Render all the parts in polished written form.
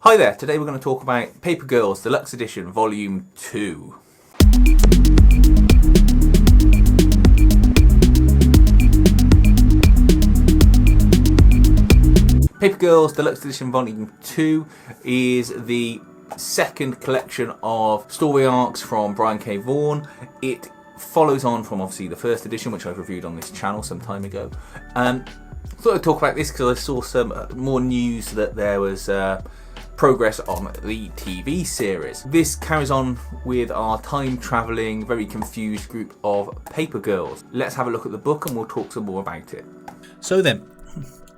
Hi there, today we're going to talk about Paper Girls Deluxe Edition Volume 2. Paper Girls Deluxe Edition Volume 2 is the second collection of story arcs from Brian K. Vaughan. It follows on from obviously the first edition, which I've reviewed on this channel some time ago. I thought I'd talk about this because I saw some more news that there was progress on the TV series. This carries on with our time-travelling, very confused group of paper girls. Let's have a look at the book and we'll talk some more about it. So then,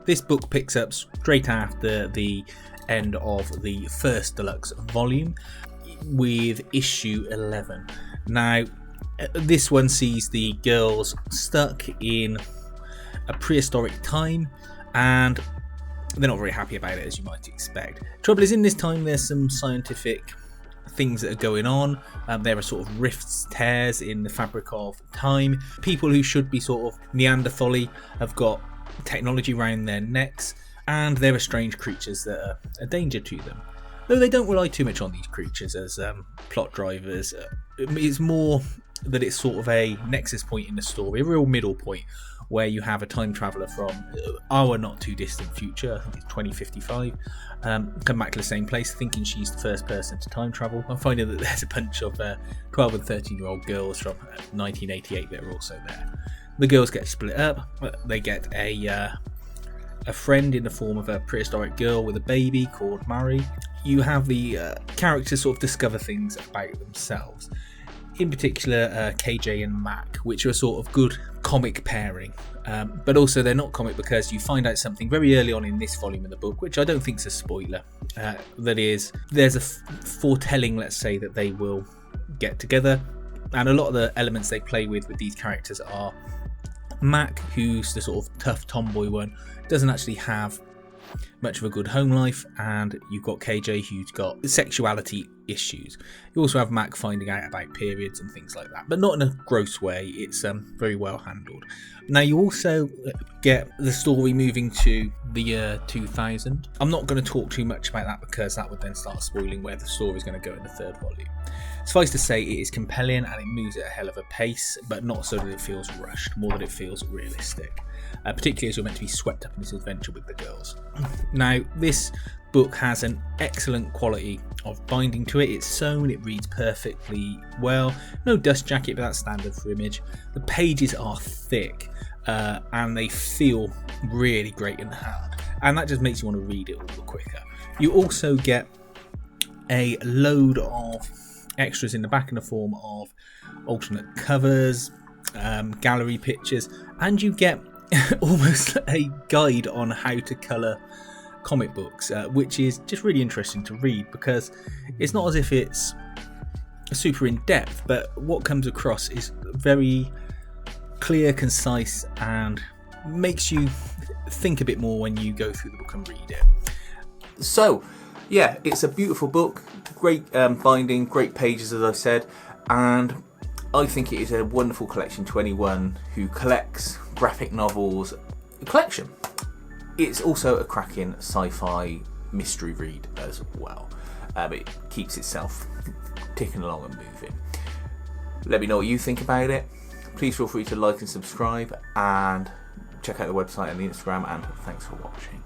this book picks up straight after the end of the first deluxe volume with issue 11. Now, this one sees the girls stuck in a prehistoric time and they're not very happy about it, as you might expect. Trouble is, in this time there's some scientific things that are going on. There are sort of rifts, tears in the fabric of time. People who should be sort of Neanderthal-y have got technology around their necks, and there are strange creatures that are a danger to them. Though they don't rely too much on these creatures as plot drivers. It's more that it's sort of a nexus point in the story, a real middle point, where you have a time traveller from our not too distant future, I think it's 2055, come back to the same place thinking she's the first person to time travel, and finding that there's a bunch of 12 and 13-year-old girls from 1988 that are also there. The girls get split up, they get a friend in the form of a prehistoric girl with a baby called Mary. You have the characters sort of discover things about themselves. In particular, KJ and Mac, which are a sort of good comic pairing. But also they're not comic because you find out something very early on in this volume of the book, which I don't think is a spoiler. That is, there's a foretelling, let's say, that they will get together. And a lot of the elements they play with these characters are Mac, who's the sort of tough tomboy one, doesn't actually have much of a good home life, and you've got KJ who's got sexuality issues. You also have Mac finding out about periods and things like that, but not in a gross way. It's very well handled. Now you also get the story moving to the year 2000. I'm not going to talk too much about that because that would then start spoiling where the story is going to go in the third volume. Suffice to say, it is compelling and it moves at a hell of a pace, but not so that it feels rushed, more that it feels realistic. Particularly as you're meant to be swept up in this adventure with the girls. Now, this book has an excellent quality of binding to it. It's sewn, it reads perfectly well. No dust jacket, but that's standard for Image. The pages are thick and they feel really great in the hand. And that just makes you want to read it all the quicker. You also get a load of extras in the back in the form of alternate covers, gallery pictures, and you get almost a guide on how to colour comic books, which is just really interesting to read because it's not as if it's super in depth, but what comes across is very clear, concise, and makes you think a bit more when you go through the book and read it. So, yeah, it's a beautiful book, great binding, great pages as I've said, and I think it is a wonderful collection to anyone who collects graphic novels collection. It's also a cracking sci-fi mystery read as well. It keeps itself ticking along and moving. Let me know what you think about it. Please feel free to like and subscribe and check out the website and the Instagram, and thanks for watching.